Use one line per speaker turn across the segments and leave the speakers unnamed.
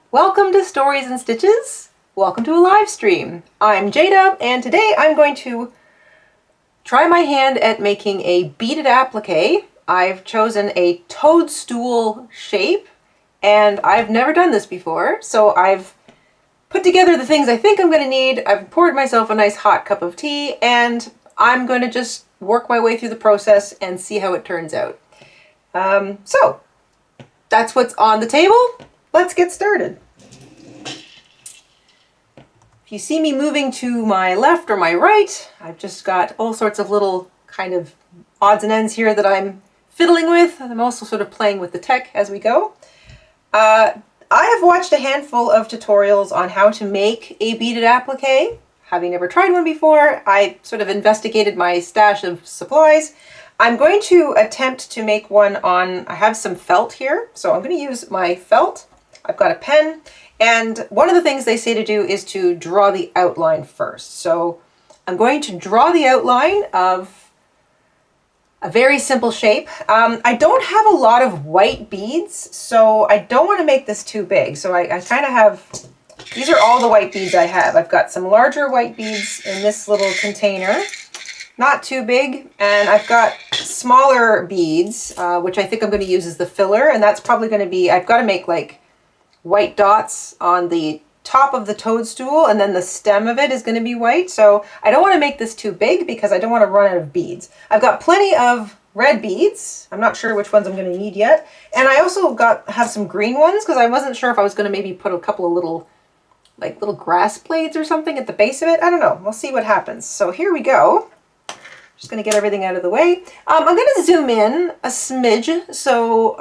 Welcome to Stories and Stitches. Welcome to a live stream. I'm Jada, and today I'm going to try my hand at making a beaded applique. I've chosen a toadstool shape, and I've never done this before, so I've put together the things I think I'm going to need. I've poured myself a nice hot cup of tea, and I'm going to just work my way through the process and see how it turns out. So that's what's on the table. Let's get started. If you see me moving to my left or my right, I've just got all sorts of little kind of odds and ends here that I'm fiddling with. I'm also sort of playing with the tech as we go. I have watched a handful of tutorials on how to make a beaded applique. Having never tried one before, I sort of investigated my stash of supplies. I'm going to attempt to make one on, I have some felt here, so I'm going to use my felt. I've got a pen, and one of the things they say to do is to draw the outline first. So I'm going to draw the outline of a very simple shape. I don't have a lot of white beads, so I don't want to make this too big. So I kind of have, these are all the white beads I have. I've got some larger white beads in this little container, not too big, and I've got smaller beads, which I think I'm going to use as the filler, and that's probably going to be, I've got to make like white dots on the top of the toadstool, and then the stem of it is going to be white. So I don't want to make this too big because I don't want to run out of beads. I've got plenty of red beads. I'm not sure which ones I'm going to need yet. And I also have some green ones because I wasn't sure if I was going to maybe put a couple of little grass blades or something at the base of it. I don't know. We'll see what happens. So here we go. Just going to get everything out of the way. I'm going to zoom in a smidge so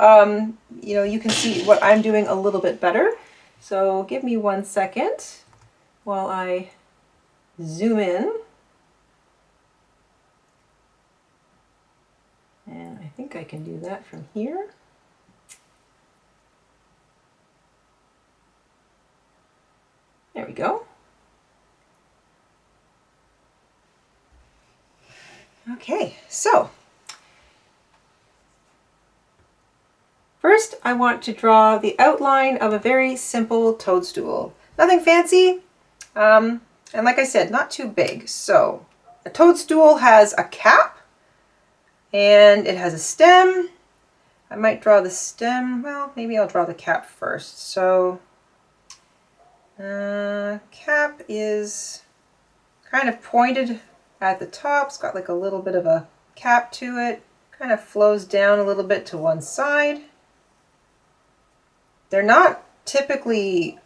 you can see what I'm doing a little bit better. So give me 1 second while I zoom in. And I think I can do that from here. There we go. Okay, so first I want to draw the outline of a very simple toadstool. Nothing fancy, and like I said, not too big. So a toadstool has a cap and it has a stem. I might draw the stem, well, maybe I'll draw the cap first. So cap is kind of pointed at the top. It's got like a little bit of a cap to it. Kind of flows down a little bit to one side. They're not typically,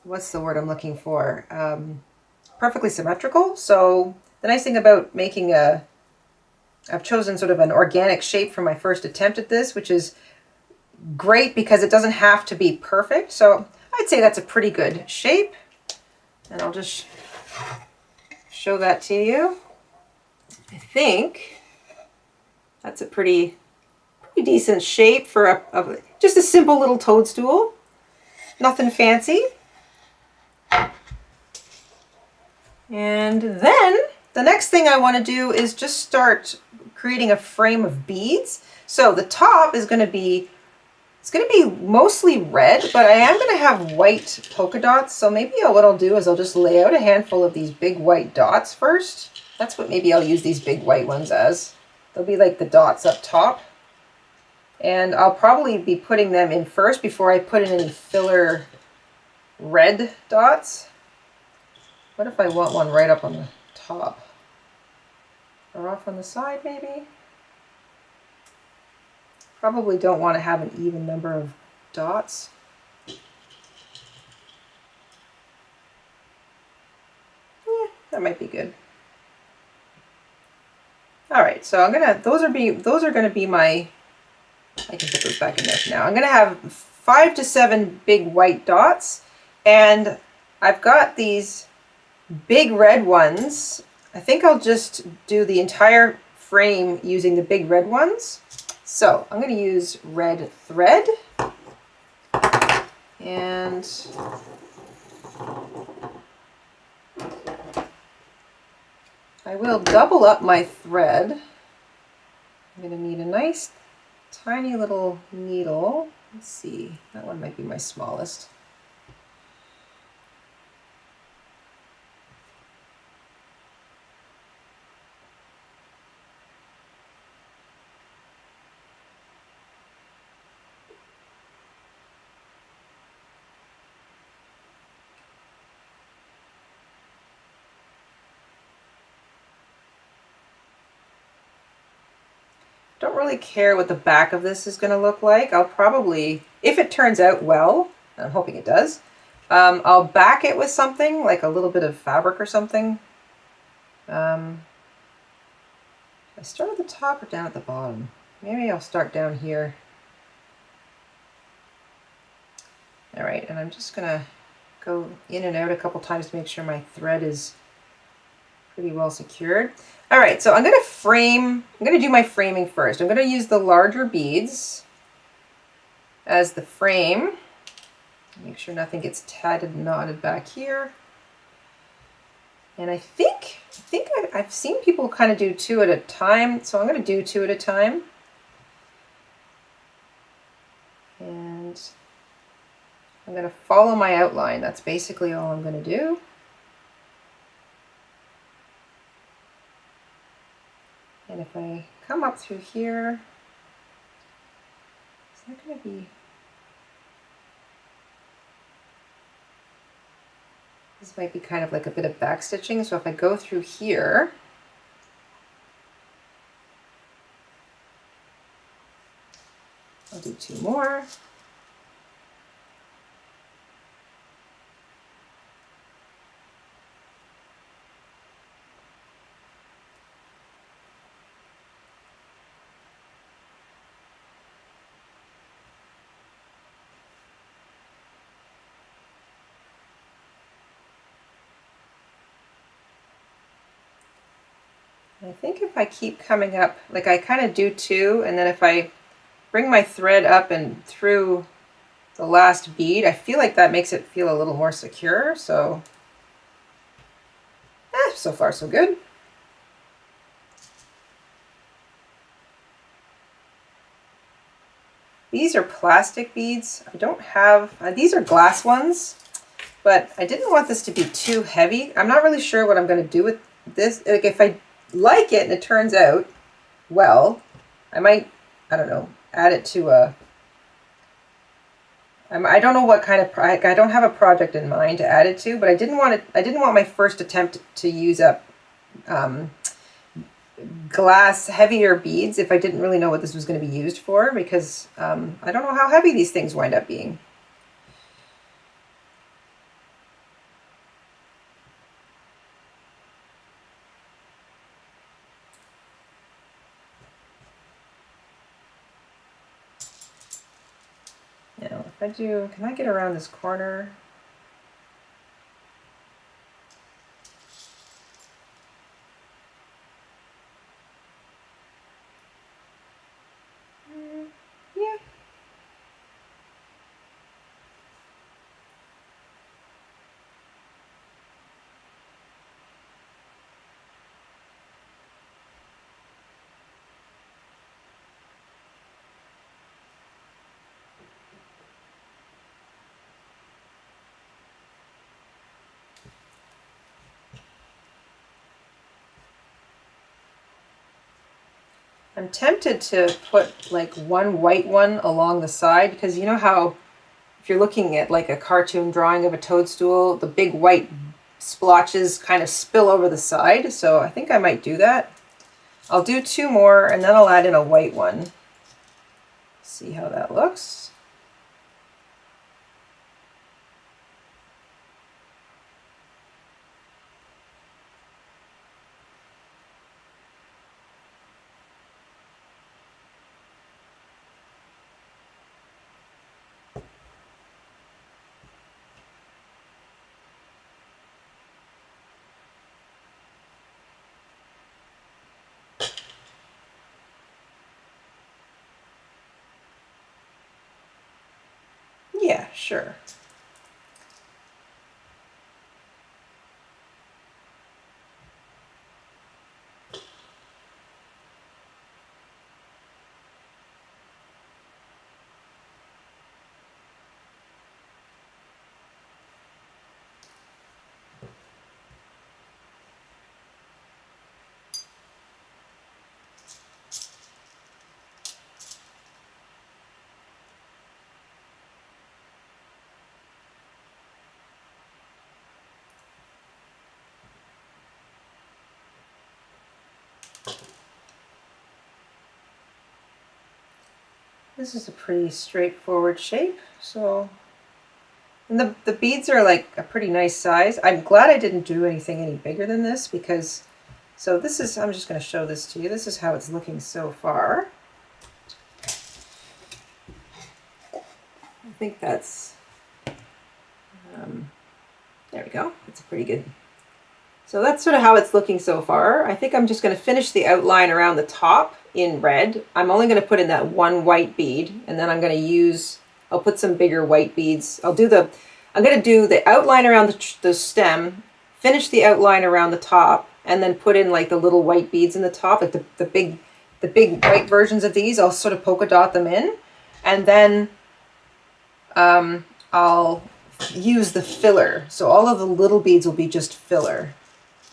what's the word I'm looking for? Perfectly symmetrical. So the nice thing about making I've chosen sort of an organic shape for my first attempt at this, which is great because it doesn't have to be perfect. So I'd say that's a pretty good shape. And I'll just show that to you. I think that's a pretty decent shape for just a simple little toadstool. Nothing fancy. And then the next thing I want to do is just start creating a frame of beads. So the top is going to be, it's going to be mostly red, but I am going to have white polka dots. So maybe what I'll do is I'll just lay out a handful of these big white dots first. That's what maybe I'll use these big white ones as. They'll be like the dots up top. And I'll probably be putting them in first before I put in any filler red dots. What if I want one right up on the top? Or off on the side maybe? Probably don't want to have an even number of dots. That might be good. All right, so I'm gonna, those are gonna be my, I can put those back in there for now. I'm gonna have 5 to 7 big white dots, and I've got these big red ones. I think I'll just do the entire frame using the big red ones. So I'm going to use red thread, and I will double up my thread. I'm going to need a nice tiny little needle. Let's see, that one might be my smallest. Don't really care what the back of this is going to look like. I'll probably, if it turns out well, I'm hoping it does, I'll back it with something, like a little bit of fabric or something. I start at the top or down at the bottom? Maybe I'll start down here. All right, and I'm just going to go in and out a couple times to make sure my thread is pretty well secured. All right, so I'm going to do my framing first. I'm going to use the larger beads as the frame. Make sure nothing gets tatted and knotted back here. And I think I've seen people kind of do 2 at a time, so I'm going to do 2 at a time. And I'm going to follow my outline. That's basically all I'm going to do. And if I come up through here, is that going to be... This might be kind of like a bit of back stitching, so if I go through here, I'll do 2 more. I think if I keep coming up, like I kind of do 2, and then if I bring my thread up and through the last bead, I feel like that makes it feel a little more secure, so so far so good. These are plastic beads. I don't have, these are glass ones, but I didn't want this to be too heavy. I'm not really sure what I'm going to do with this. Like if I like it and it turns out well, I might, I don't know, add it to a, I don't know what kind of, I don't have a project in mind to add it to, but I didn't want my first attempt to use up glass heavier beads if I didn't really know what this was going to be used for, because I don't know how heavy these things wind up being. Now, if I do, can I get around this corner? Yeah. I'm tempted to put like one white one along the side, because you know how if you're looking at like a cartoon drawing of a toadstool, the big white splotches kind of spill over the side. So I think I might do that. I'll do 2 more and then I'll add in a white one. See how that looks. Yeah, sure. This is a pretty straightforward shape. So, and the beads are like a pretty nice size. I'm glad I didn't do anything any bigger than this because, so this is, I'm just going to show this to you. This is how it's looking so far. I think that's, there we go. It's a pretty good. So that's sort of how it's looking so far. I think I'm just going to finish the outline around the top in red. I'm only going to put in that one white bead, and then I'm going to use, I'll put some bigger white beads. I'm going to do the outline around the stem, finish the outline around the top, and then put in like the little white beads in the top, like the big white versions of these. I'll sort of polka dot them in, and then I'll use the filler. So all of the little beads will be just filler.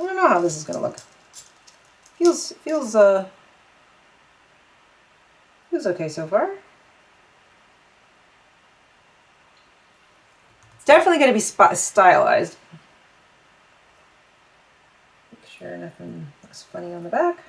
I don't know how this is going to look. Feels okay so far. It's definitely going to be stylized. Make sure nothing looks funny on the back.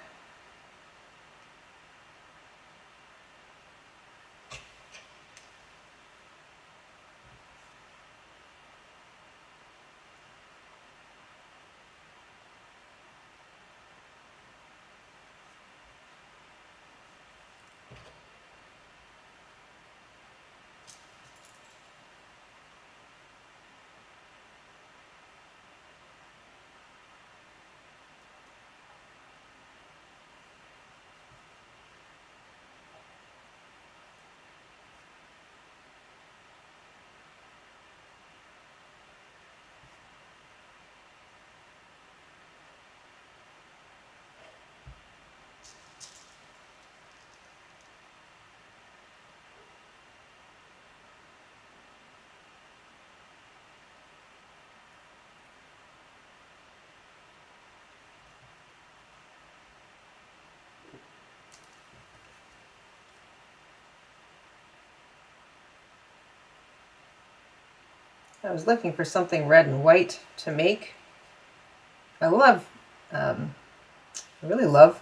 I was looking for something red and white to make. I really love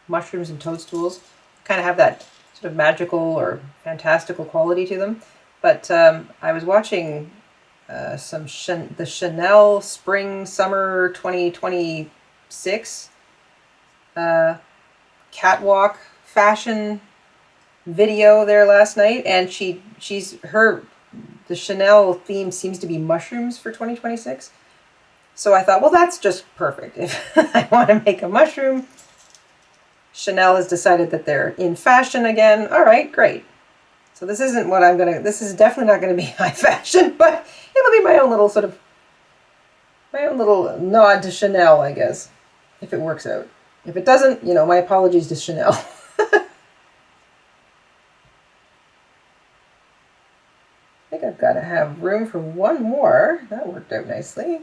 mushrooms and toadstools. Kind of have that sort of magical or fantastical quality to them. But I was watching the Chanel Spring Summer 2026 catwalk fashion video there last night, and the Chanel theme seems to be mushrooms for 2026. So I thought, well, that's just perfect. If I want to make a mushroom, Chanel has decided that they're in fashion again. All right, great. So this isn't what this is definitely not going to be high fashion, but it'll be my own little nod to Chanel, I guess, if it works out. If it doesn't, my apologies to Chanel. I think I've got to have room for one more. That worked out nicely.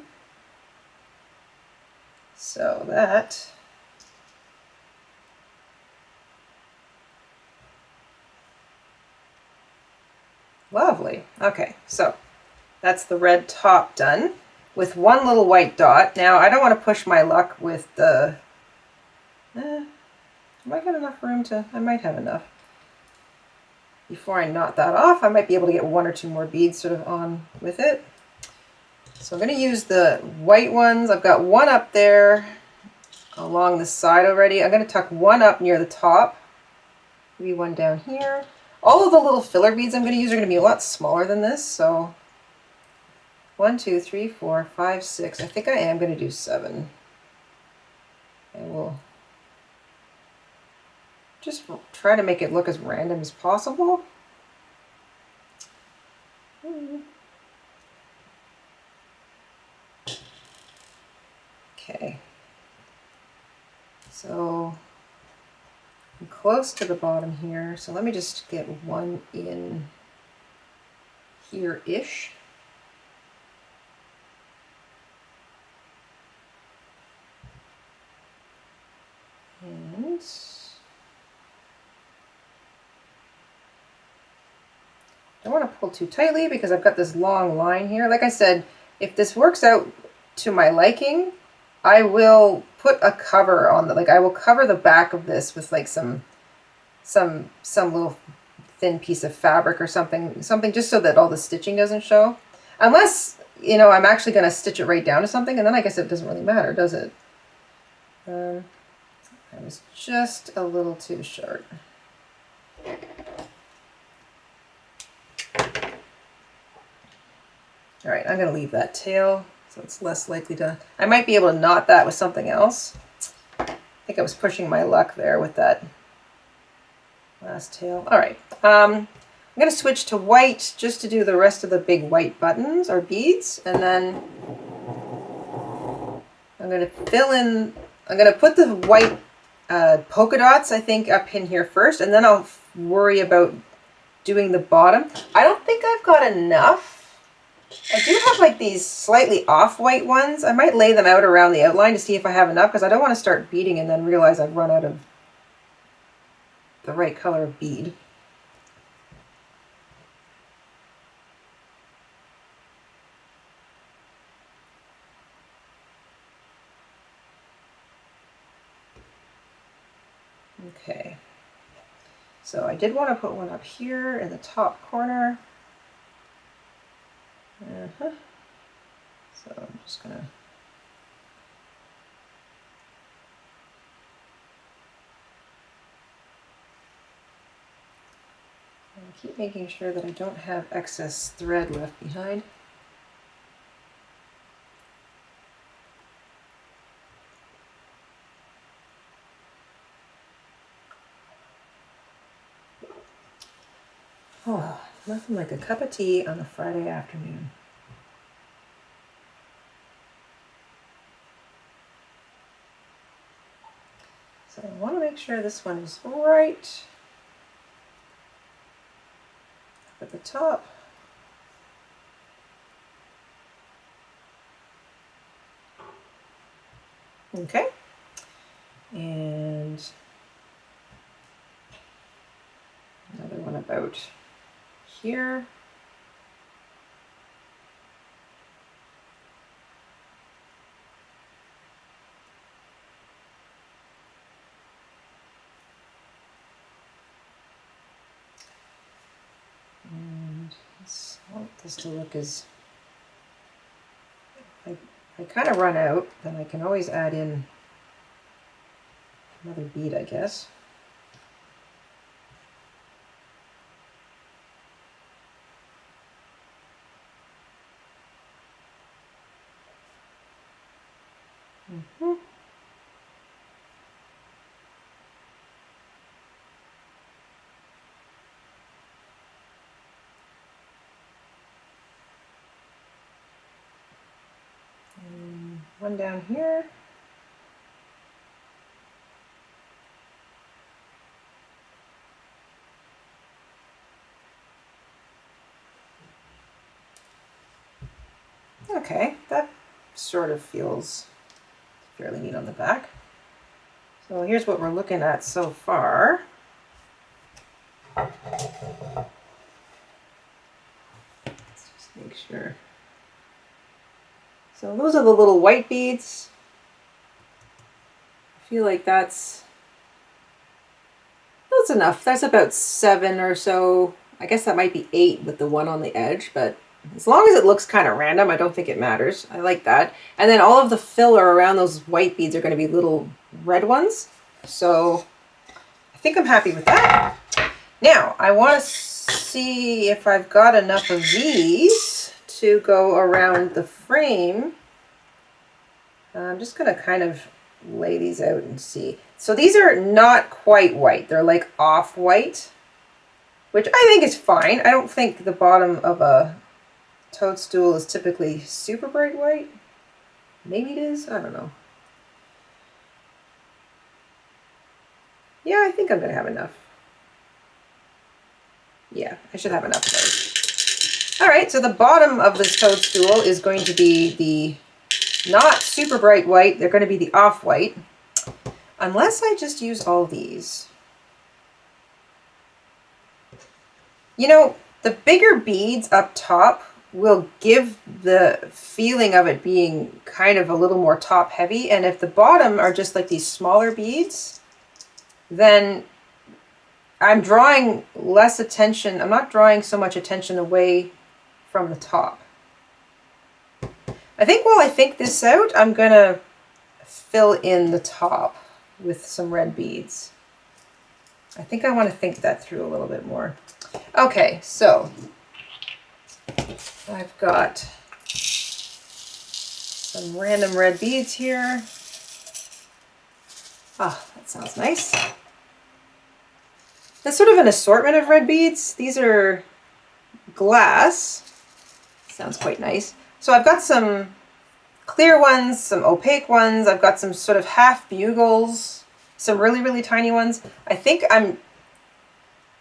So that. Lovely. Okay, so that's the red top done with one little white dot. Now I don't want to push my luck with the. I might have enough room to. I might have enough. Before I knot that off, I might be able to get one or two more beads sort of on with it. So I'm going to use the white ones. I've got one up there along the side already. I'm going to tuck one up near the top. Maybe one down here. All of the little filler beads I'm going to use are going to be a lot smaller than this. So 1, 2, 3, 4, 5, 6. I think I am going to do 7. I will just try to make it look as random as possible. Okay. So I'm close to the bottom here, so let me just get one in here-ish. And I don't want to pull too tightly because I've got this long line here. Like I said, if this works out to my liking, I will put a cover on I will cover the back of this with like some little thin piece of fabric or something just so that all the stitching doesn't show. Unless, you know, I'm actually going to stitch it right down to something, and then I guess it doesn't really matter, does it? I was just a little too short. All right, I'm going to leave that tail so it's less likely to... I might be able to knot that with something else. I think I was pushing my luck there with that last tail. All right, I'm going to switch to white just to do the rest of the big white buttons or beads, and then I'm going to fill in... I'm going to put the white polka dots, I think, up in here first, and then I'll worry about doing the bottom. I don't think I've got enough. I do have like these slightly off-white ones. I might lay them out around the outline to see if I have enough, because I don't want to start beading and then realize I've run out of the right color of bead. Okay, so I did want to put one up here in the top corner. So I'm just gonna keep making sure that I don't have excess thread left behind. Oh, nothing like a cup of tea on a Friday afternoon. So I want to make sure this one is right up at the top. Okay, and another one about here. And I want this to look as, if I kind of run out, then I can always add in another bead, I guess. And one down here. Okay, that sort of feels fairly neat on the back. So here's what we're looking at so far. Let's just make sure. So those are the little white beads. I feel like that's enough. That's about 7 or so. I guess that might be 8 with the one on the edge, but as long as it looks kind of random, I don't think it matters. I like that. And then all of the filler around those white beads are going to be little red ones. So I think I'm happy with that. Now I want to see if I've got enough of these to go around the frame. I'm just going to kind of lay these out and see. So these are not quite white. They're like off-white, which I think is fine. I don't think the bottom of a toadstool is typically super bright white. Maybe it is. I don't know. Yeah, I think I'm going to have enough. Yeah, I should have enough of those. All right, so the bottom of this toadstool is going to be the not super bright white. They're going to be the off-white. Unless I just use all these. You know, the bigger beads up top will give the feeling of it being kind of a little more top heavy. And if the bottom are just like these smaller beads, then I'm drawing less attention. I'm not drawing so much attention away from the top. I think while I think this out, I'm gonna fill in the top with some red beads. I think I want to think that through a little bit more. Okay, so I've got some random red beads here. Ah, that sounds nice. That's sort of an assortment of red beads. These are glass. Sounds quite nice. So I've got some clear ones, some opaque ones. I've got some sort of half bugles, some really, really tiny ones. I think I'm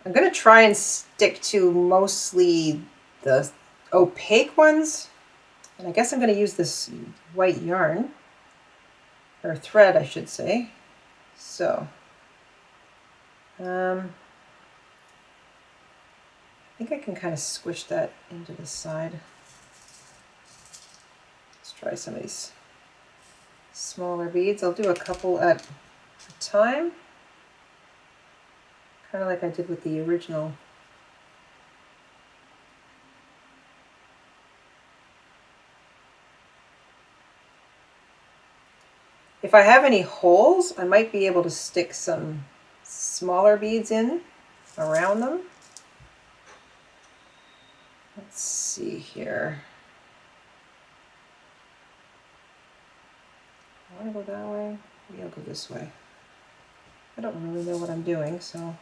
going to try and stick to mostly the opaque ones. And I guess I'm going to use this white yarn, or thread, I should say. So, I think I can kind of squish that into the side. Let's try some of these smaller beads. I'll do a couple at a time, kind of like I did with the original. If I have any holes, I might be able to stick some smaller beads in around them. Let's see here. I want to go that way. Maybe I'll go this way. I don't really know what I'm doing, so I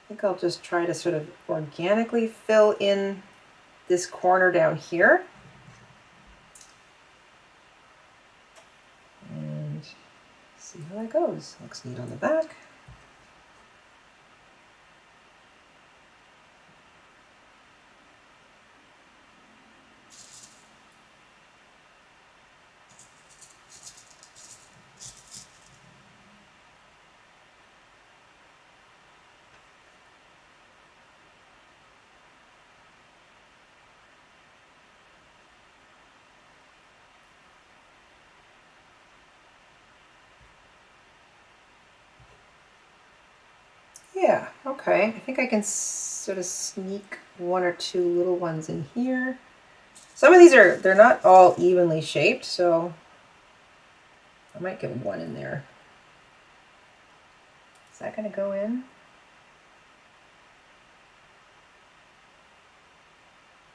think I'll just try to sort of organically fill in this corner down here. And see how that goes. Looks neat on the back. Yeah, okay. I think I can sort of sneak one or two little ones in here. Some of these they're not all evenly shaped, so I might get one in there. Is that going to go in?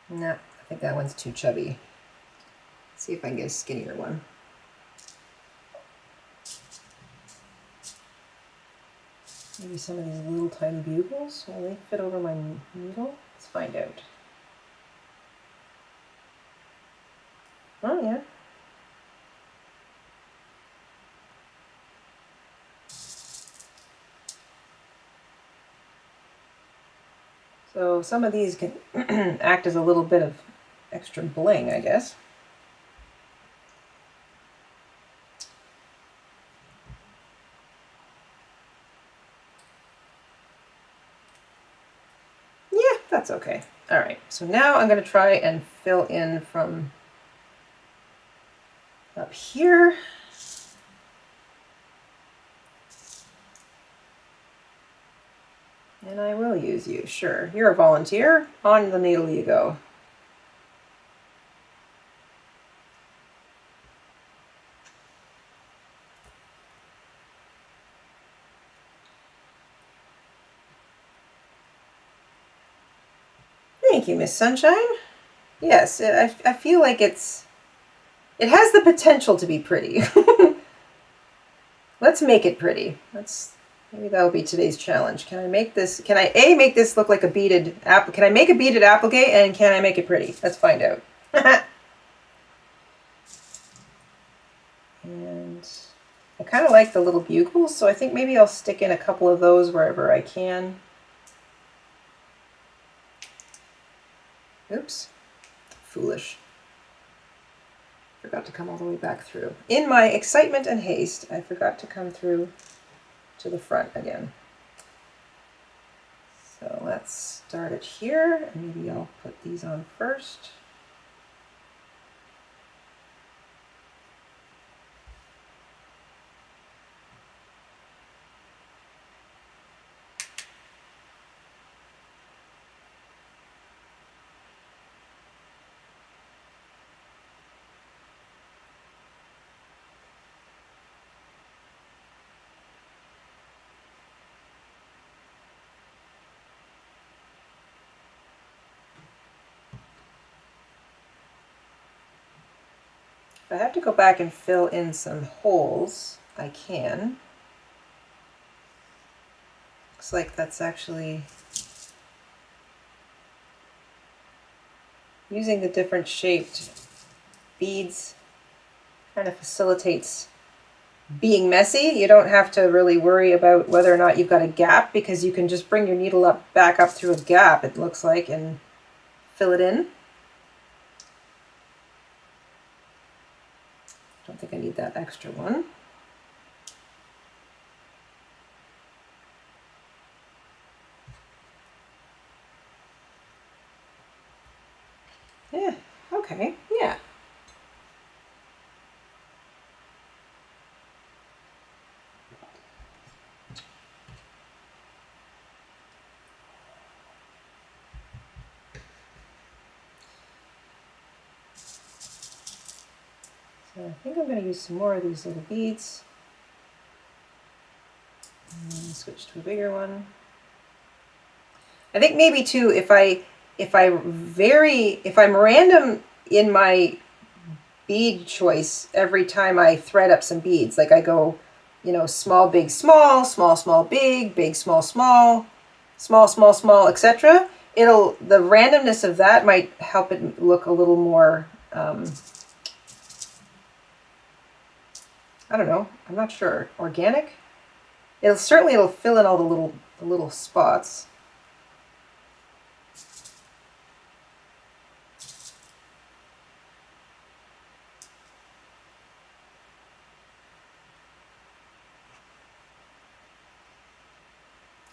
No, I think that one's too chubby. Let's see if I can get a skinnier one. Maybe some of these little tiny bugles, will they fit over my needle? Let's find out. Oh yeah. So some of these can act as a little bit of extra bling, I guess. Yeah, that's okay. All right, so now I'm going to try and fill in from up here. And I will use you, sure. You're a volunteer. On the needle you go. Thank you, Miss Sunshine. Yes, I feel like it has the potential to be pretty. Let's make it pretty. Maybe that'll be today's challenge. Can I make this, can I make this look like a beaded applique? Can I make a beaded applique, and can I make it pretty? Let's find out. And I kind of like the little bugles, so I think maybe I'll stick in a couple of those wherever I can. Oops, foolish. Forgot to come all the way back through. In my excitement and haste, I forgot to come through to the front again. So let's start it here, and maybe I'll put these on first. If I have to go back and fill in some holes, I can. Looks like that's actually using the different shaped beads kind of facilitates being messy. You don't have to really worry about whether or not you've got a gap because you can just bring your needle back up through a gap, it looks like, and fill it in. Don't think I need that extra one. Yeah, okay, yeah. So I think I'm going to use some more of these little beads. And switch to a bigger one. I think maybe too, if I'm random in my bead choice every time I thread up some beads, like I go, you know, small, big, small, small, small, big, big, small, small, small, small, small, etc. The randomness of that might help it look a little more, I don't know, I'm not sure, organic. It'll fill in all the little spots.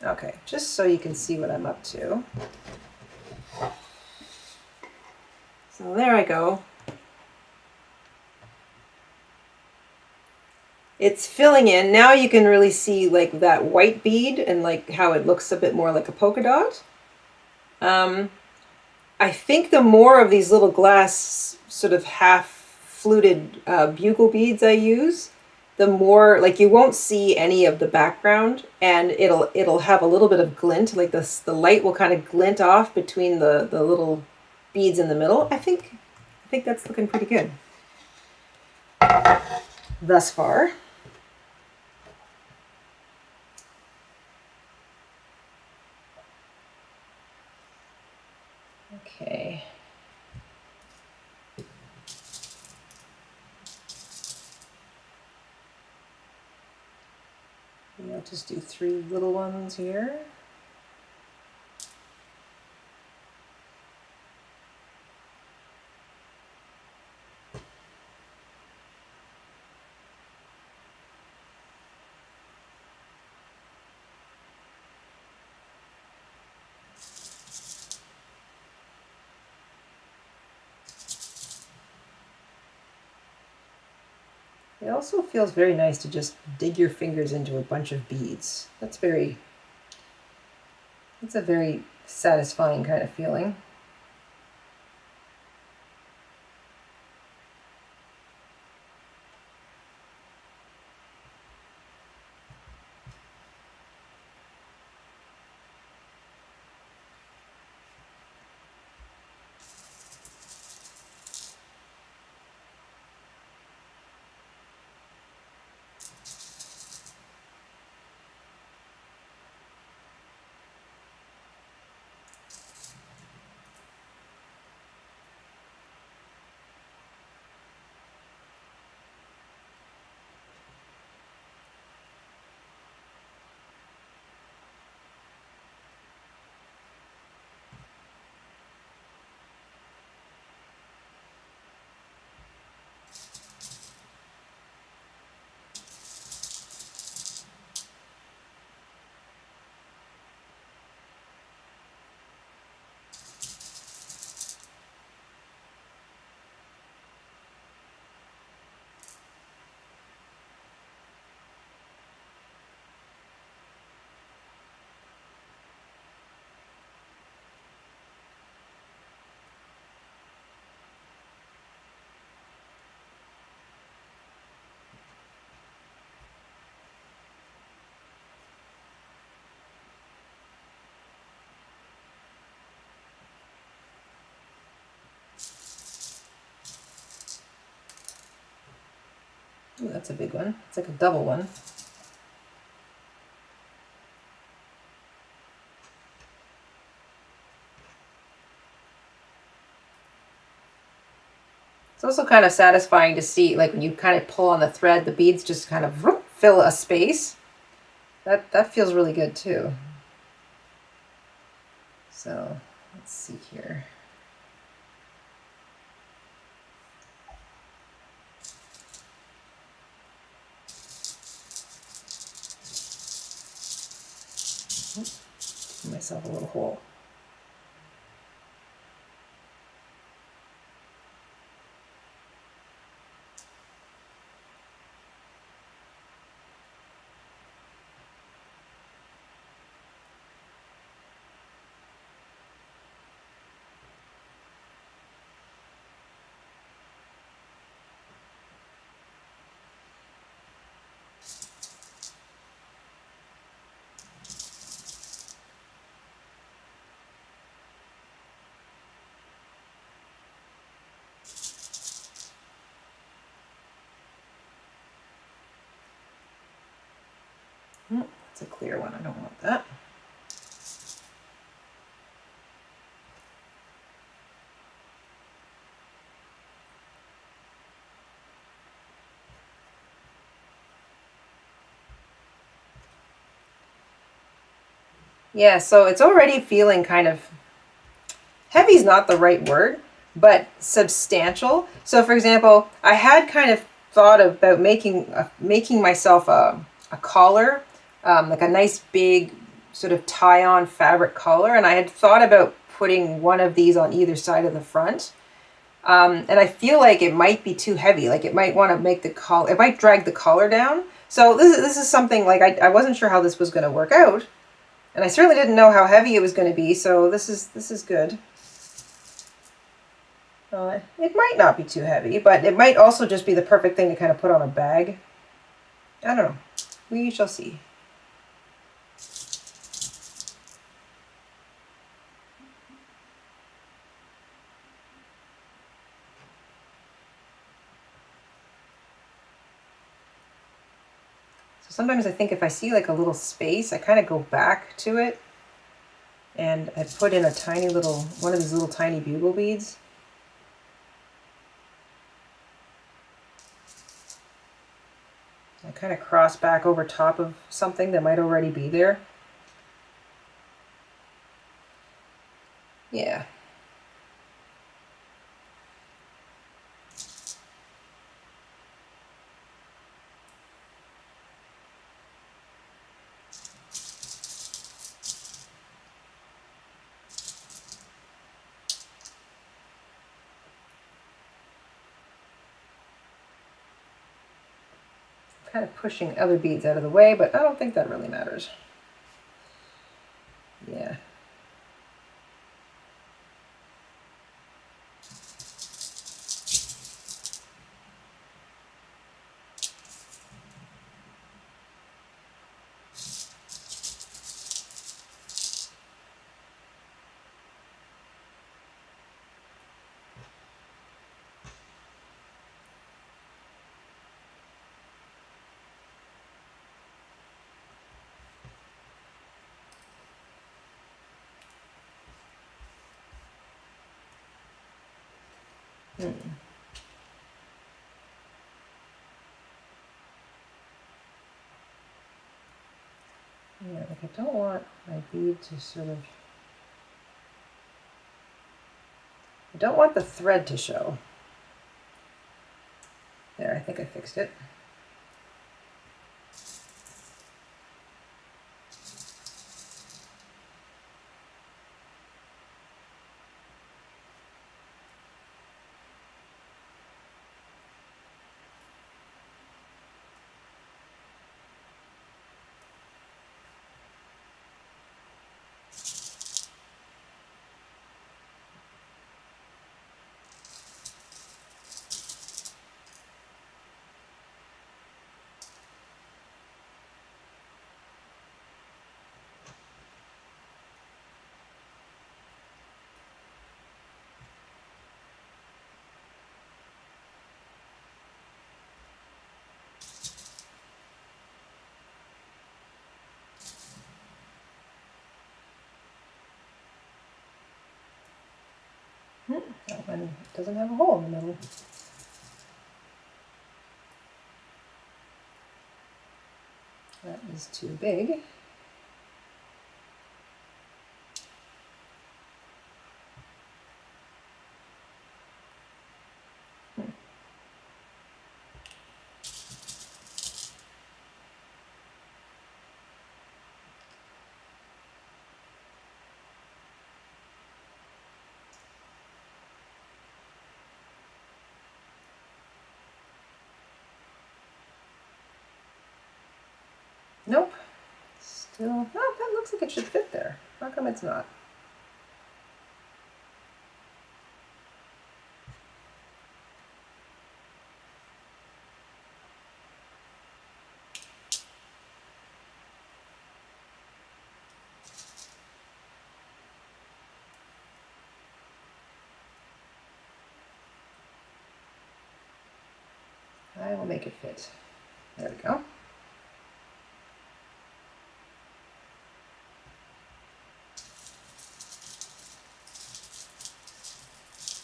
Okay, just so you can see what I'm up to. So there I go. It's filling in. Now you can really see like that white bead and like how it looks a bit more like a polka dot. I think the more of these little glass sort of half fluted bugle beads I use, the more, like, you won't see any of the background, and it'll have a little bit of glint, like the light will kind of glint off between the little beads in the middle. I think that's looking pretty good thus far. Okay. Maybe I'll just do 3 little ones here. It also feels very nice to just dig your fingers into a bunch of beads. That's a very satisfying kind of feeling. Ooh, that's a big one. It's like a double one. It's also kind of satisfying to see, like when you kind of pull on the thread, the beads just kind of fill a space. That feels really good too. So let's see here. Give myself a little hole. It's a clear one. I don't want that. Yeah, so it's already feeling kind of, heavy is not the right word, but substantial. So for example, I had kind of thought about making myself a collar, like a nice big sort of tie-on fabric collar, and I had thought about putting one of these on either side of the front. And I feel like it might be too heavy. Like it might want to make the collar, it might drag the collar down. So this is something like I wasn't sure how this was going to work out. And I certainly didn't know how heavy it was going to be, so this is good. It might not be too heavy, but it might also just be the perfect thing to kind of put on a bag. I don't know. We shall see. So sometimes I think if I see like a little space, I kind of go back to it and I put in a tiny little, one of these little tiny bugle beads. I kind of cross back over top of something that might already be there. Yeah. Kind of pushing other beads out of the way, but I don't think that really matters. Yeah. Hmm. Yeah, like I don't want my bead to sort of, I don't want the thread to show. There, I think I fixed it. and it doesn't have a hole in the middle. That is too big. Nope. Still, oh, that looks like it should fit there. How come it's not? I will make it fit. There we go.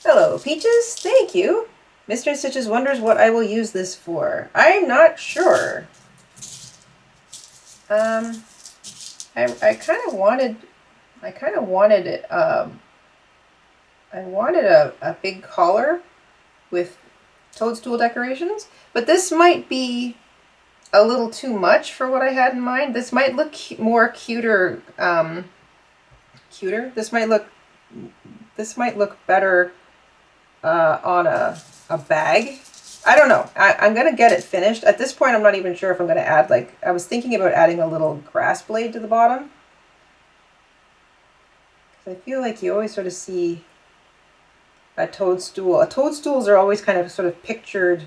Hello, Peaches. Thank you. Mr. InStitches wonders what I will use this for. I'm not sure. I kind of wanted it. I wanted a big collar with toadstool decorations, but this might be a little too much for what I had in mind. This might look more cuter. Cuter. This might look better on a bag. I don't know. I'm gonna get it finished. At this point, I'm not even sure if I'm gonna add, like, I was thinking about adding a little grass blade to the bottom. Because I feel like you always sort of see a toadstool. Toadstools are always kind of sort of pictured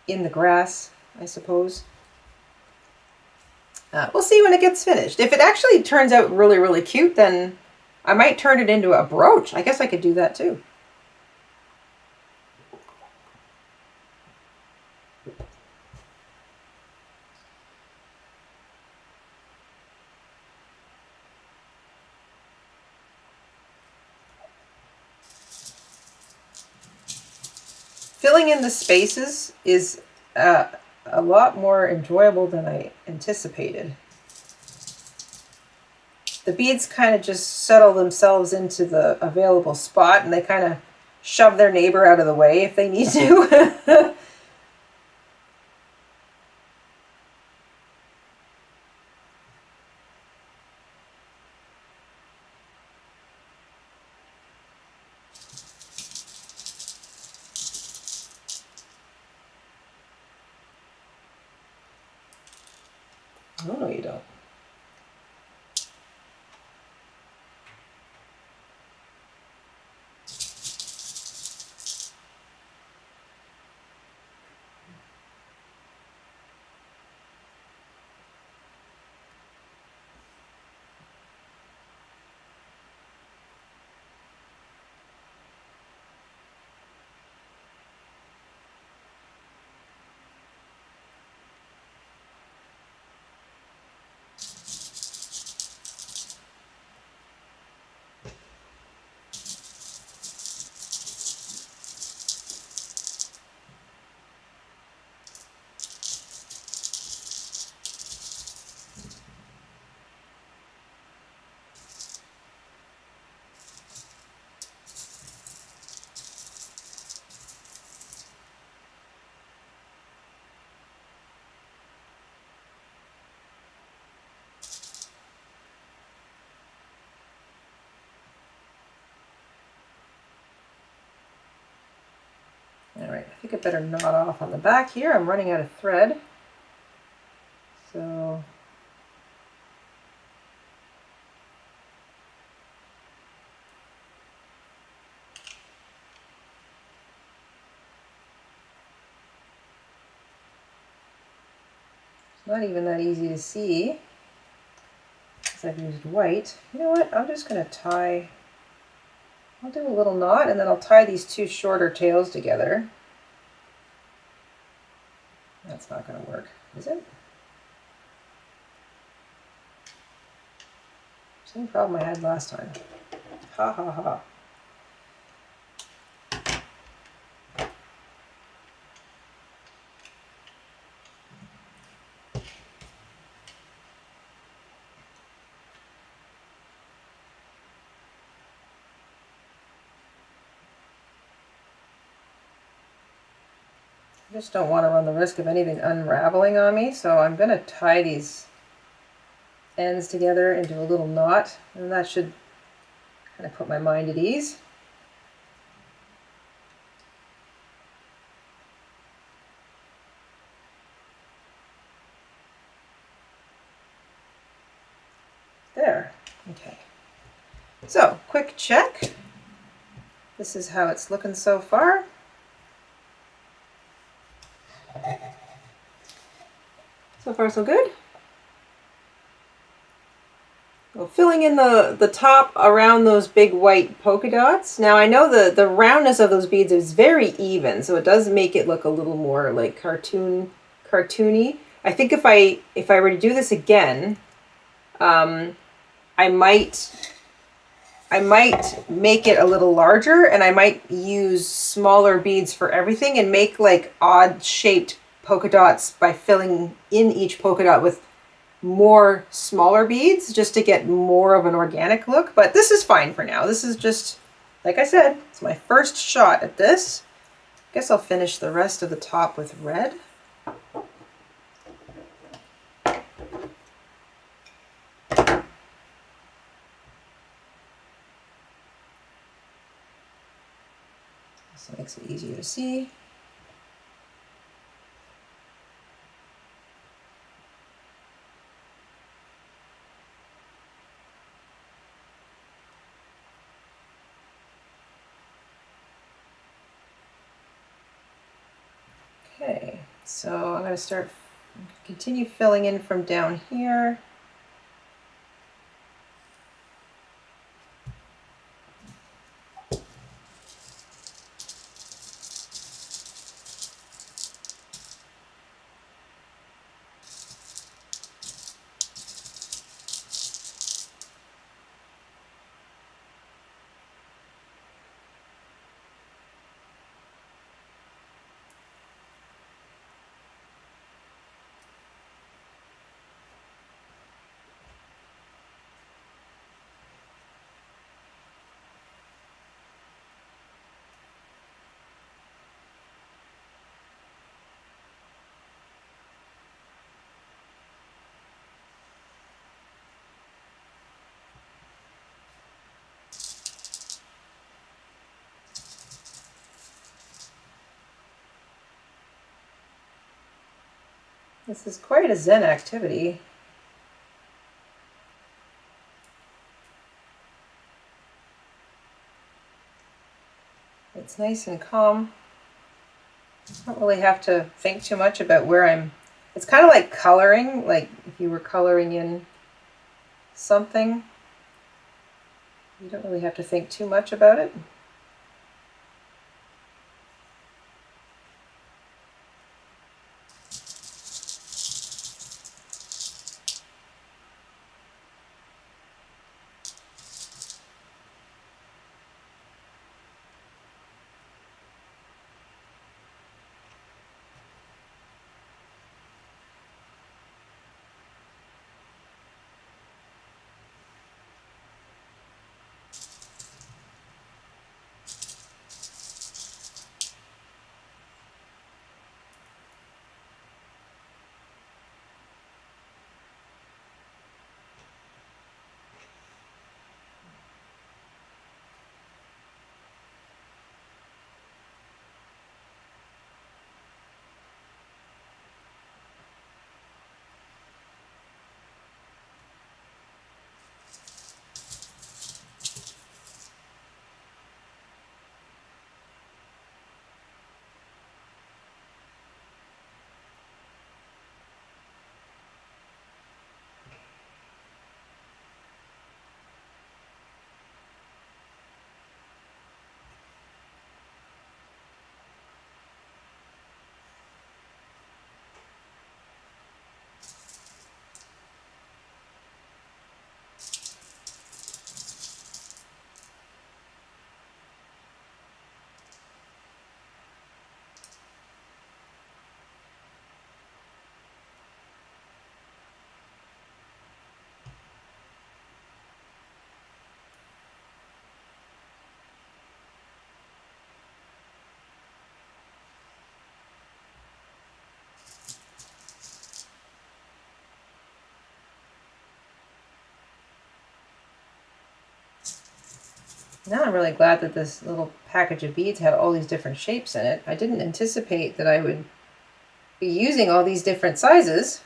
in the grass, I suppose. We'll see when it gets finished. If it actually turns out really, really cute, then I might turn it into a brooch. I guess I could do that too. Filling in the spaces is a lot more enjoyable than I anticipated. The beads kind of just settle themselves into the available spot, and they kind of shove their neighbor out of the way if they need to. Oh, no, you don't. Alright, I think I better knot off on the back here. I'm running out of thread. So it's not even that easy to see because I've used white. You know what? I'm just going to tie. I'll do a little knot and then I'll tie these two shorter tails together. That's not going to work, is it? Same problem I had last time. Ha ha ha. I just don't want to run the risk of anything unraveling on me, so I'm going to tie these ends together into a little knot, and that should kind of put my mind at ease. There. Okay. So, quick check. This is how it's looking so far. So far so good. Well, filling in the top around those big white polka dots. Now I know the roundness of those beads is very even, so it does make it look a little more like cartoony. I think if I were to do this again, I might make it a little larger, and I might use smaller beads for everything and make like odd shaped polka dots by filling in each polka dot with more smaller beads just to get more of an organic look. But this is fine for now. This is just, like I said, it's my first shot at this. I guess I'll finish the rest of the top with red. This makes it easier to see. Okay, so I'm going to continue filling in from down here. This is quite a Zen activity. It's nice and calm. I don't really have to think too much about where it's kind of like coloring, like if you were coloring in something. You don't really have to think too much about it. Now I'm really glad that this little package of beads had all these different shapes in it. I didn't anticipate that I would be using all these different sizes,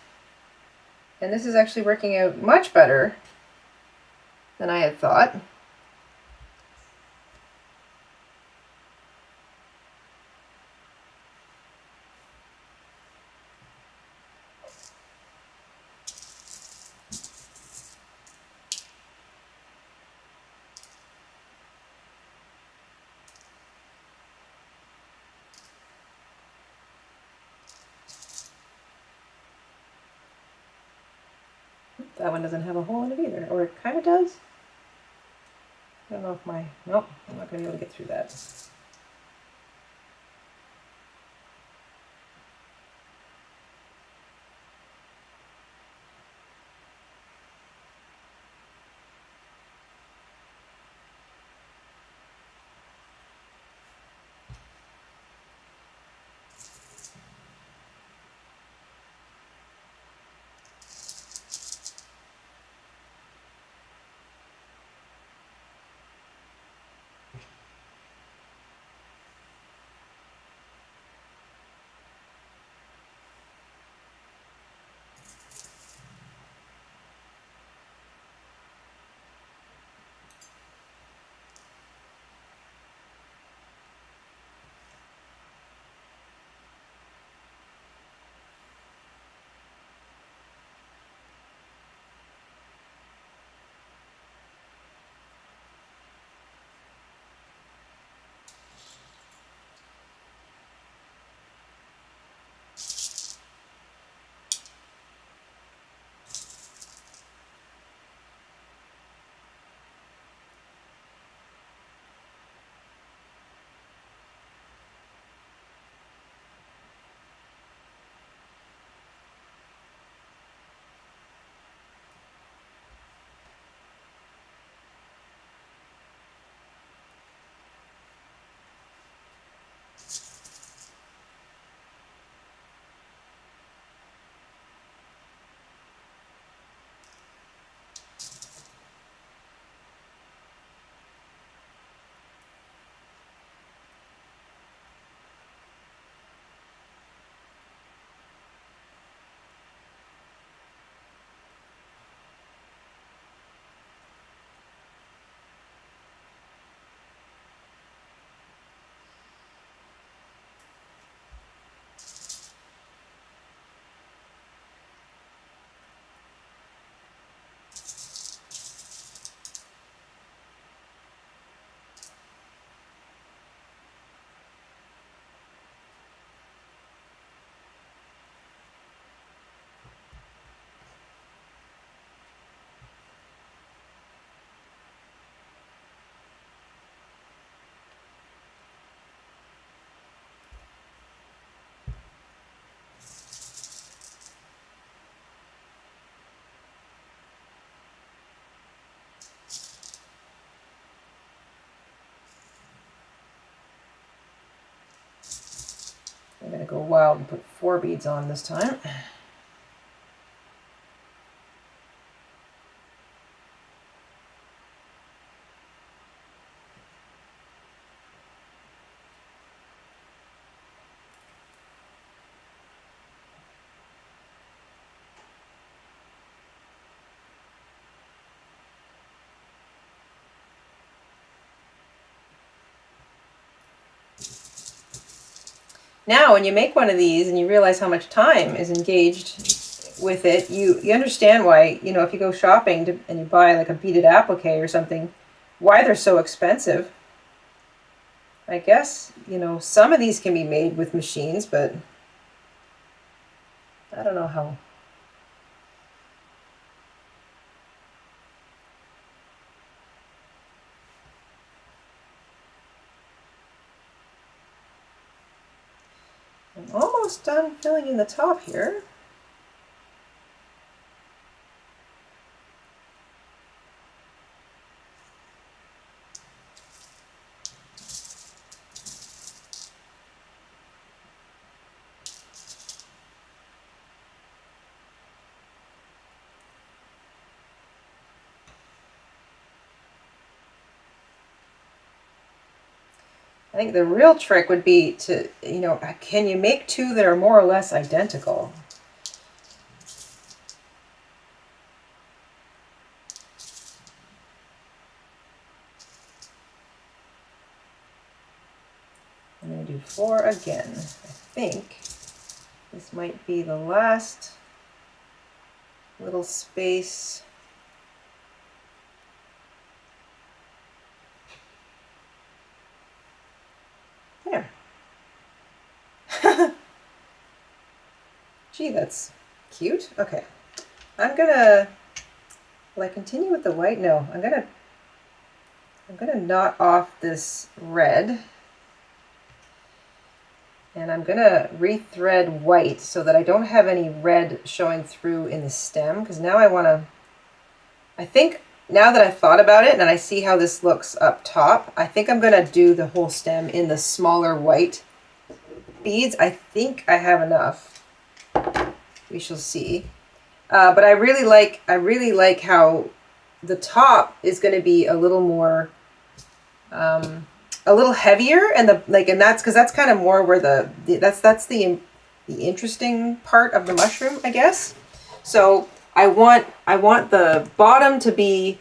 and this is actually working out much better than I had thought. That one doesn't have a hole in it either, or it kind of does. I don't know if nope, I'm not going to be able to get through that. I'm going to go wild and put 4 beads on this time. Now, when you make one of these and you realize how much time is engaged with it, you understand why, you know, if you go shopping and you buy like a beaded applique or something, why they're so expensive. I guess, you know, some of these can be made with machines, but I don't know how. I'm almost done filling in the top here. I think the real trick would be to, you know, can you make two that are more or less identical? I'm going to do 4 again. I think this might be the last little space. There. Gee, that's cute. Okay. I'm gonna, will I continue with the white? No, I'm gonna knot off this red. And I'm gonna rethread white so that I don't have any red showing through in the stem, because now I think now that I've thought about it and I see how this looks up top, I think I'm gonna do the whole stem in the smaller white beads. I think I have enough. We shall see. But I really like how the top is going to be a little more, a little heavier, and and that's because that's kind of more where that's the interesting part of the mushroom, I guess. So I want the bottom to be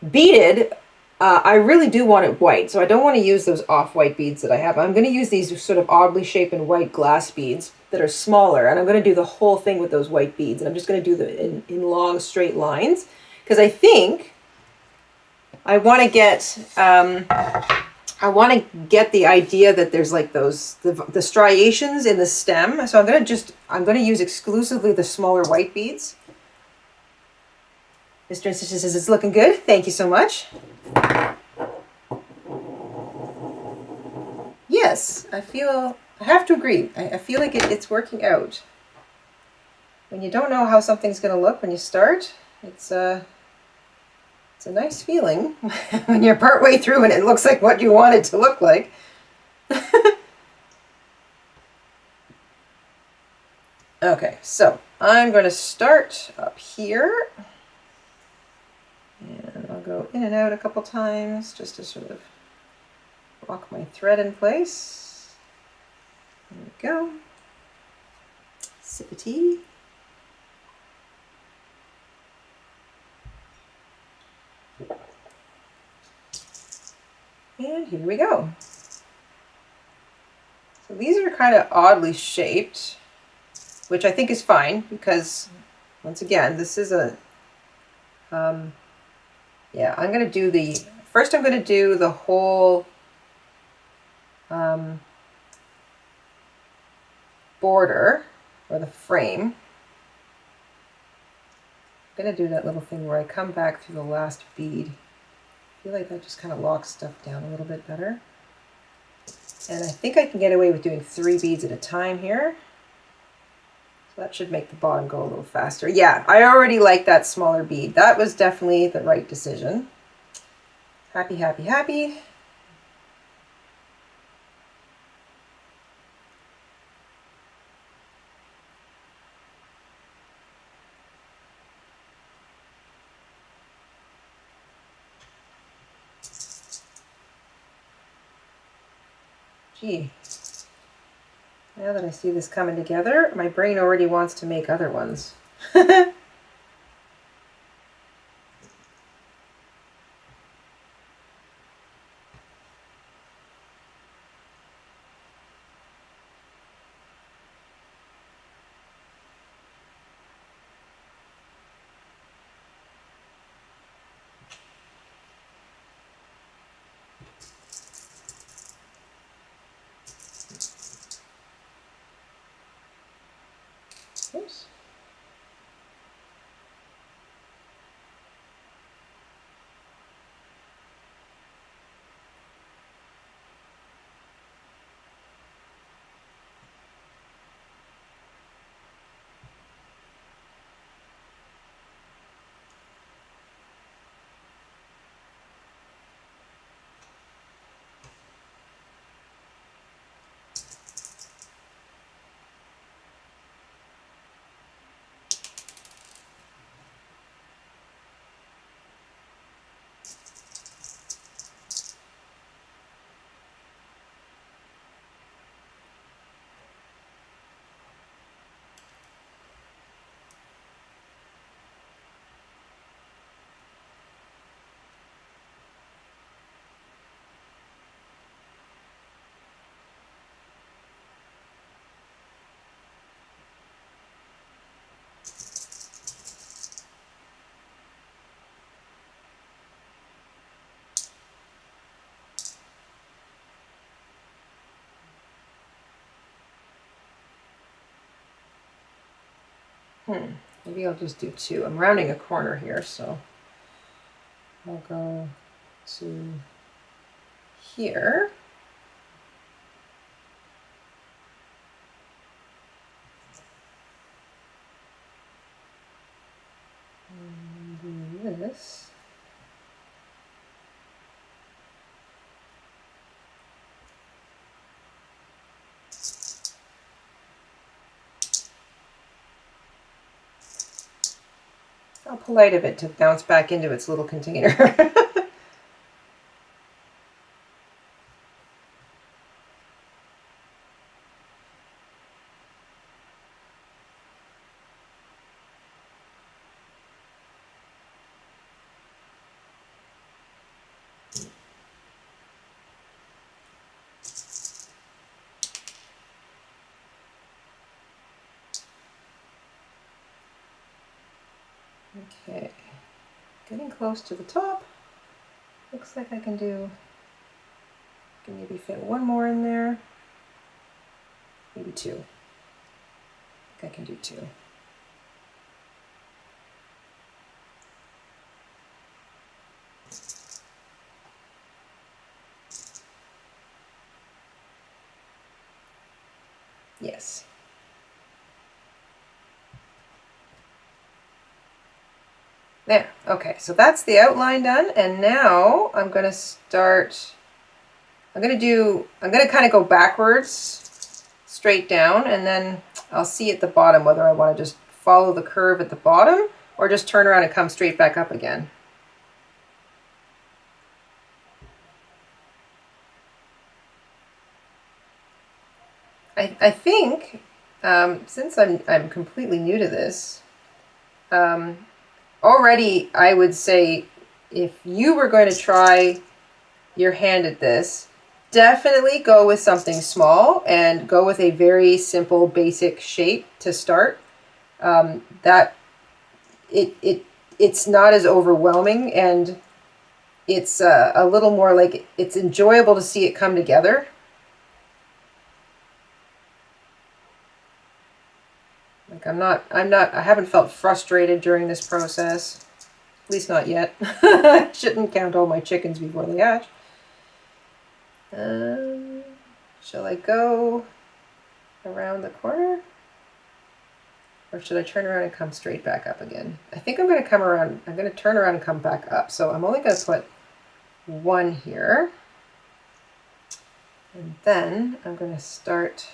beaded. I really do want it white, so I don't want to use those off-white beads that I have. I'm going to use these sort of oddly shaped white glass beads that are smaller, and I'm going to do the whole thing with those white beads, and I'm just going to do them in long straight lines, because I think I want to get the idea that there's like the striations in the stem. So I'm going to use exclusively the smaller white beads. Mr. InStitches says it's looking good. Thank you so much. Yes, I have to agree. I feel like it's working out. When you don't know how something's going to look when you start, it's a nice feeling when you're partway through and it looks like what you want it to look like. Okay, so I'm going to start up here. And I'll go in and out a couple times just to sort of lock my thread in place. There we go. Sip of tea. And here we go. So these are kind of oddly shaped, which I think is fine because, once again, this is a, yeah, I'm going to do first I'm going to do the whole border, or the frame. I'm going to do that little thing where I come back through the last bead. I feel like that just kind of locks stuff down a little bit better. And I think I can get away with doing 3 beads at a time here. So that should make the bottom go a little faster. Yeah, I already like that smaller bead. That was definitely the right decision. Happy, happy, happy. Gee, now that I see this coming together, my brain already wants to make other ones. Oops. Maybe I'll just do 2. I'm rounding a corner here, so I'll go to here. And do this. How polite of it to bounce back into its little container. Okay, getting close to the top. Looks like I can maybe fit 1 more in there. Maybe 2. I think I can do 2. Yes. There, okay, so that's the outline done, and now I'm going to kind of go backwards, straight down, and then I'll see at the bottom whether I want to just follow the curve at the bottom or just turn around and come straight back up again. I think, since I'm completely new to this, already I would say if you were going to try your hand at this, definitely go with something small and go with a very simple basic shape to start. It's not as overwhelming, and it's a little more like it's enjoyable to see it come together. Like I haven't felt frustrated during this process. At least not yet. I shouldn't count all my chickens before they hatch. Shall I go around the corner? Or should I turn around and come straight back up again? I think I'm going to come around. I'm going to turn around and come back up. So I'm only going to put 1 here. And then I'm going to start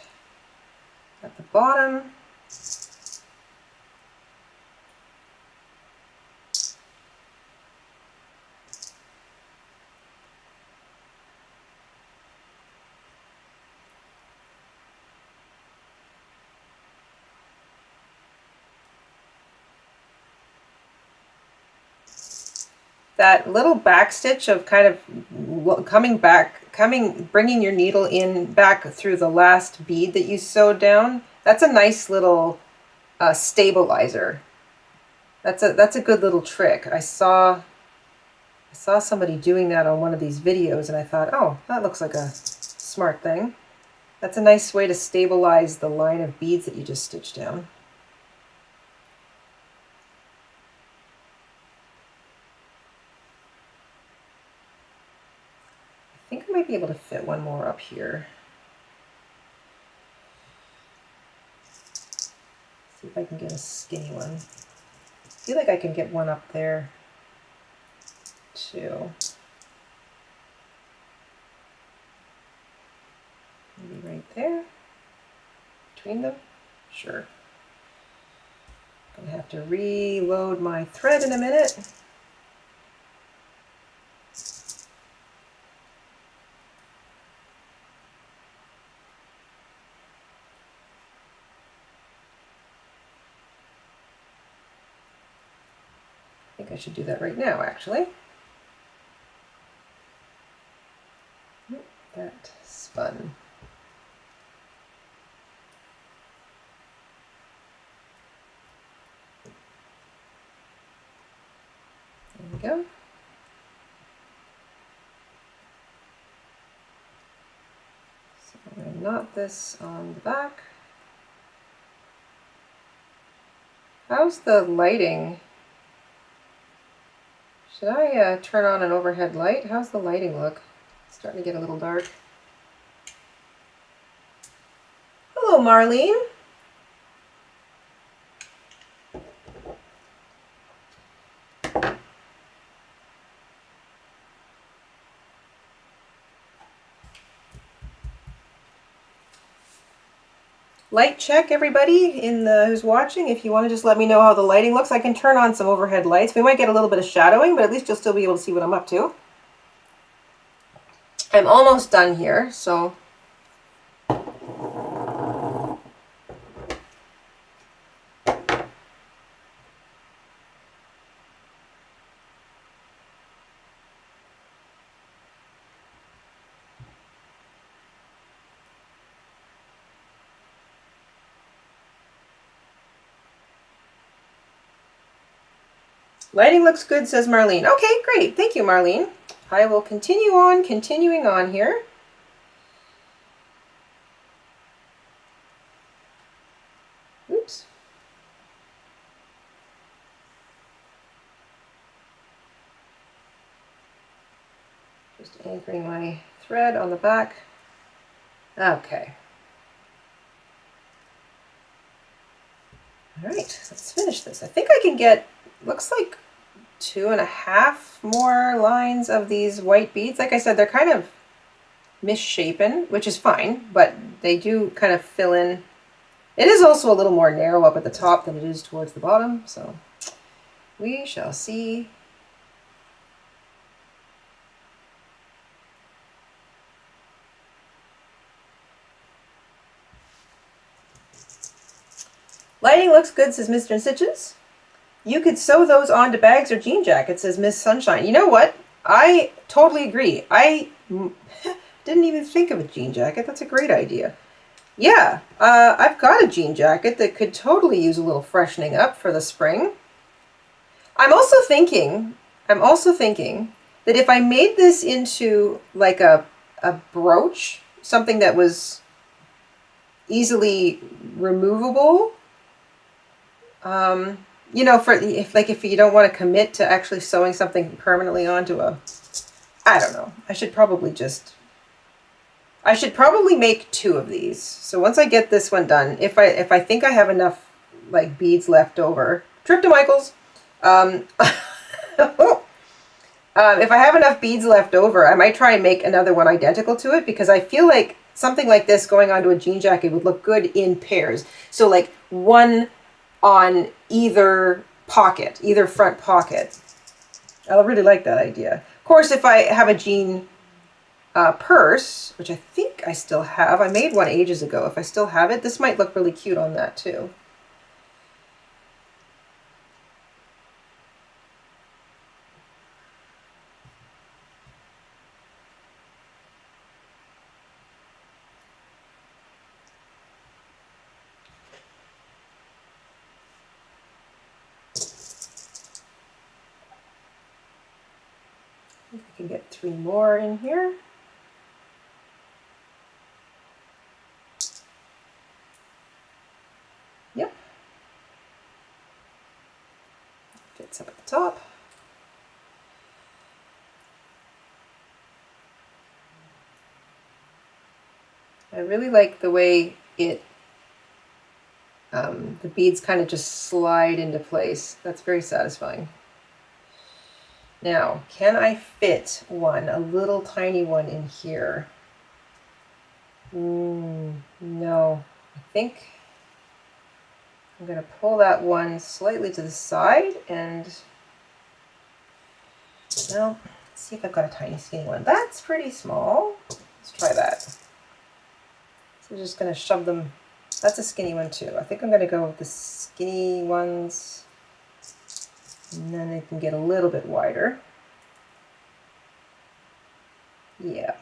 at the bottom. That little back stitch of kind of bringing your needle in back through the last bead that you sewed down, that's a nice little stabilizer. That's a good little trick. I saw somebody doing that on one of these videos, and I thought, oh, that looks like a smart thing. That's a nice way to stabilize the line of beads that you just stitched down. I think I might be able to fit 1 more up here. See if I can get a skinny one. I feel like I can get 1 up there too. Maybe right there, between them. Sure. I'm gonna have to reload my thread in a minute. I think I should do that right now, actually. That spun. There we go. So I'm going to knot this on the back. How's the lighting? Should I turn on an overhead light? How's the lighting look? It's starting to get a little dark. Hello, Marlene. Light check, everybody who's watching. If you want to just let me know how the lighting looks, I can turn on some overhead lights. We might get a little bit of shadowing, but at least you'll still be able to see what I'm up to. I'm almost done here, so lighting looks good, says Marlene. Okay, great. Thank you, Marlene. I will continuing on here. Oops. Just anchoring my thread on the back. Okay. All right, let's finish this. I think I can get, looks like 2.5 more lines of these white beads. Like I said, they're kind of misshapen, which is fine, but they do kind of fill in. It is also a little more narrow up at the top than it is towards the bottom, so we shall see. Lighting looks good, says Mr. InStitches. You could sew those onto bags or jean jackets, says Miss Sunshine. You know what? I totally agree. I didn't even think of a jean jacket. That's a great idea. Yeah, I've got a jean jacket that could totally use a little freshening up for the spring. I'm also thinking that if I made this into like a brooch, something that was easily removable, you know, if you don't want to commit to actually sewing something permanently onto a, I don't know. I should probably make 2 of these. So once I get this one done, if I think I have enough like beads left over, trip to Michael's. If I have enough beads left over, I might try and make another one identical to it, because I feel like something like this going onto a jean jacket would look good in pairs. So like one on either pocket, either front pocket. I really like that idea. Of course, if I have a jean purse, which I think I still have, I made one ages ago. If I still have it, this might look really cute on that too. I think I can get 3 more in here. Yep. Fits up at the top. I really like the way the beads kind of just slide into place. That's very satisfying. Now, can I fit one, a little tiny one in here? No. I think I'm going to pull that one slightly to the side and, well, let's see if I've got a tiny skinny one. That's pretty small. Let's try that. So I'm just going to shove them. That's a skinny one too. I think I'm going to go with the skinny ones. And then it can get a little bit wider. Yeah.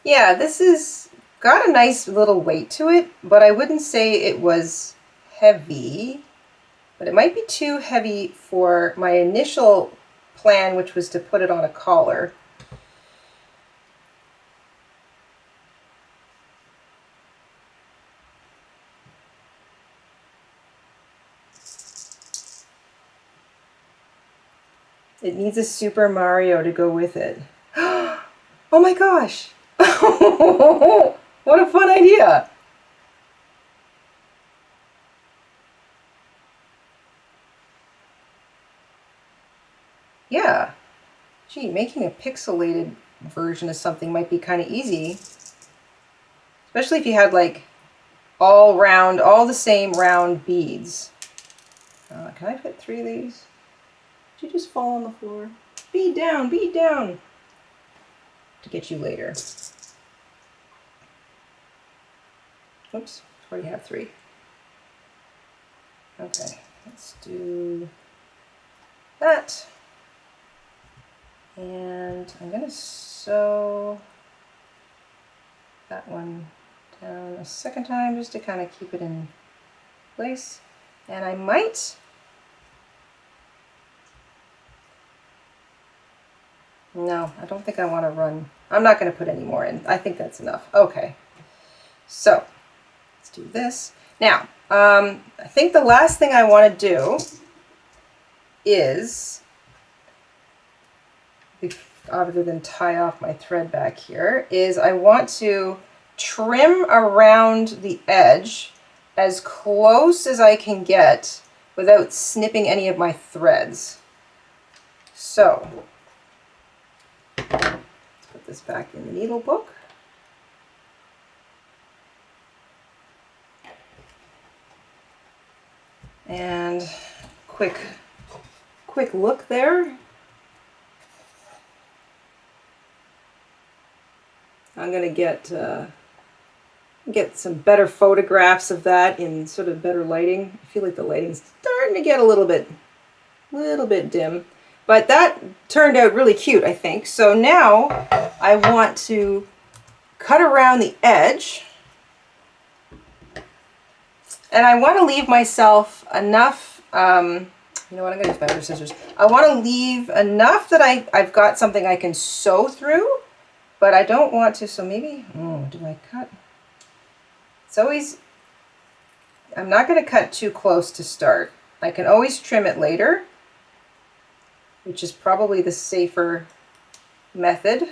Yeah, this has got a nice little weight to it, but I wouldn't say it was heavy. But it might be too heavy for my initial plan, which was to put it on a collar. It needs a Super Mario to go with it. Oh my gosh! What a fun idea! Yeah. Gee, making a pixelated version of something might be kind of easy. Especially if you had like all the same round beads. Can I fit 3 of these? Did you just fall on the floor? Bead down, bead down! To get you later. Oops, already have 3. Okay, let's do that. And I'm going to sew that one down a second time just to kind of keep it in place. And I might no, I don't think I want to run. I'm not going to put any more in. I think that's enough. Okay, so let's do this. Now, I think the last thing I want to do is, other than tie off my thread back here, is I want to trim around the edge as close as I can get without snipping any of my threads. So let's put this back in the needle book. And quick look there. I'm going to get some better photographs of that in sort of better lighting. I feel like the lighting's starting to get a little bit dim. But that turned out really cute, I think. So now I want to cut around the edge. And I want to leave myself enough, you know what, I'm going to use my other scissors. I want to leave enough that I've got something I can sew through, but I don't want to, so maybe, do I cut? It's always, I'm not going to cut too close to start. I can always trim it later, which is probably the safer method.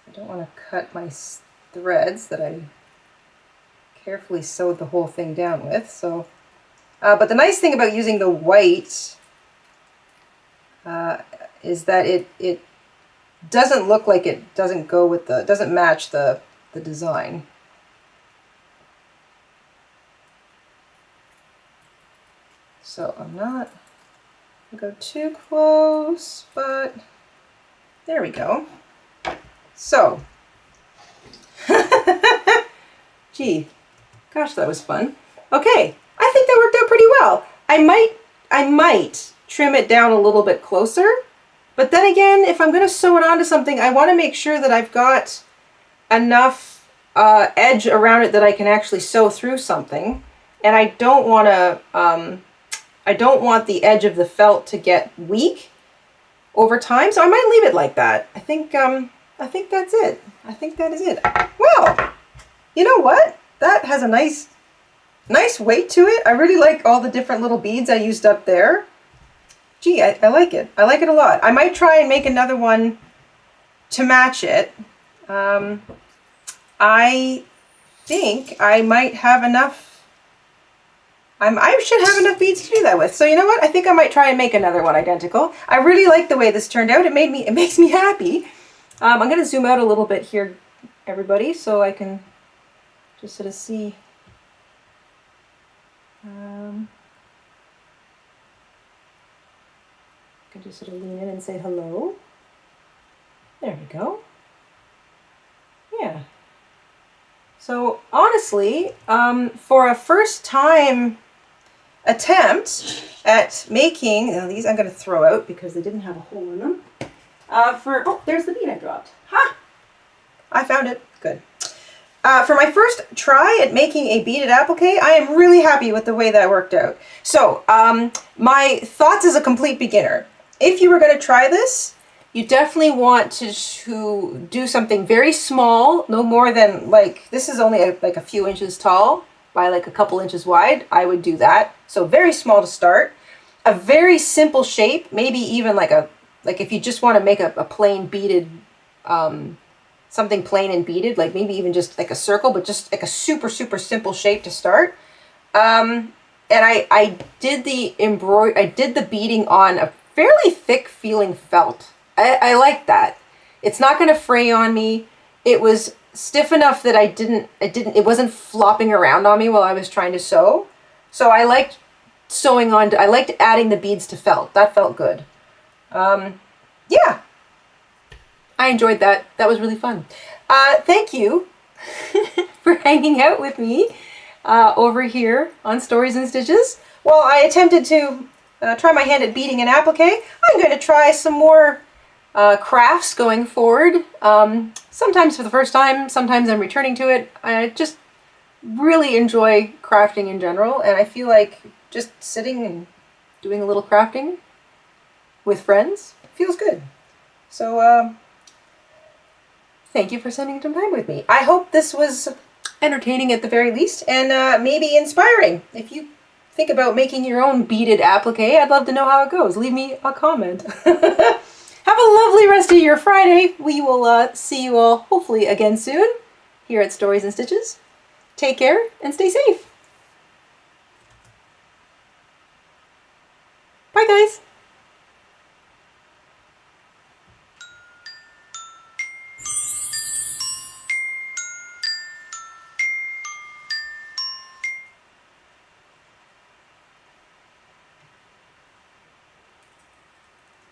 I don't want to cut my threads that I carefully sewed the whole thing down with. So, but the nice thing about using the white is that it doesn't look like it doesn't go with the, doesn't match the design. So I'm not going to go too close, but there we go. So, gee, gosh, that was fun. Okay, I think that worked out pretty well. I might trim it down a little bit closer, but then again, if I'm going to sew it onto something, I want to make sure that I've got enough edge around it that I can actually sew through something, and I don't want to. I don't want the edge of the felt to get weak over time, so I might leave it like that. I think that's it. I think that is it. Well, you know what? That has a nice weight to it. I really like all the different little beads I used up there. Gee, I like it. I like it a lot. I might try and make another one to match it. I think I might have enough. I should have enough beads to do that with. So you know what? I think I might try and make another one identical. I really like the way this turned out. It makes me happy. I'm going to zoom out a little bit here, everybody, so I can just sort of see. I can just sort of lean in and say hello. There we go. Yeah. So honestly, for a first time attempt at making, these I'm going to throw out because they didn't have a hole in them. Oh, there's the bead I dropped. Ha! I found it. Good. For my first try at making a beaded applique, I am really happy with the way that worked out. So, my thoughts as a complete beginner. If you were going to try this, you definitely want to do something very small, no more than, like, this is only like a few inches tall. by like a couple inches wide, I would do that. So very small to start. A very simple shape, maybe even like if you just want to make a plain beaded, something plain and beaded, like maybe even just like a circle, but just like a super, super simple shape to start. And I did the beading on a fairly thick feeling felt. I like that. It's not going to fray on me. It was stiff enough that it wasn't flopping around on me while I was trying to sew. So I liked sewing on, I liked adding the beads to felt. That felt good. Yeah, I enjoyed that. That was really fun. Thank you for hanging out with me over here on Stories and Stitches. Well, I attempted to try my hand at beading an applique. I'm going to try some more crafts going forward. Sometimes for the first time, sometimes I'm returning to it. I just really enjoy crafting in general, and I feel like just sitting and doing a little crafting with friends feels good. So thank you for spending some time with me. I hope this was entertaining at the very least, and maybe inspiring. If you think about making your own beaded applique, I'd love to know how it goes. Leave me a comment. Have a lovely rest of your Friday. We will see you all hopefully again soon here at Stories and Stitches. Take care and stay safe.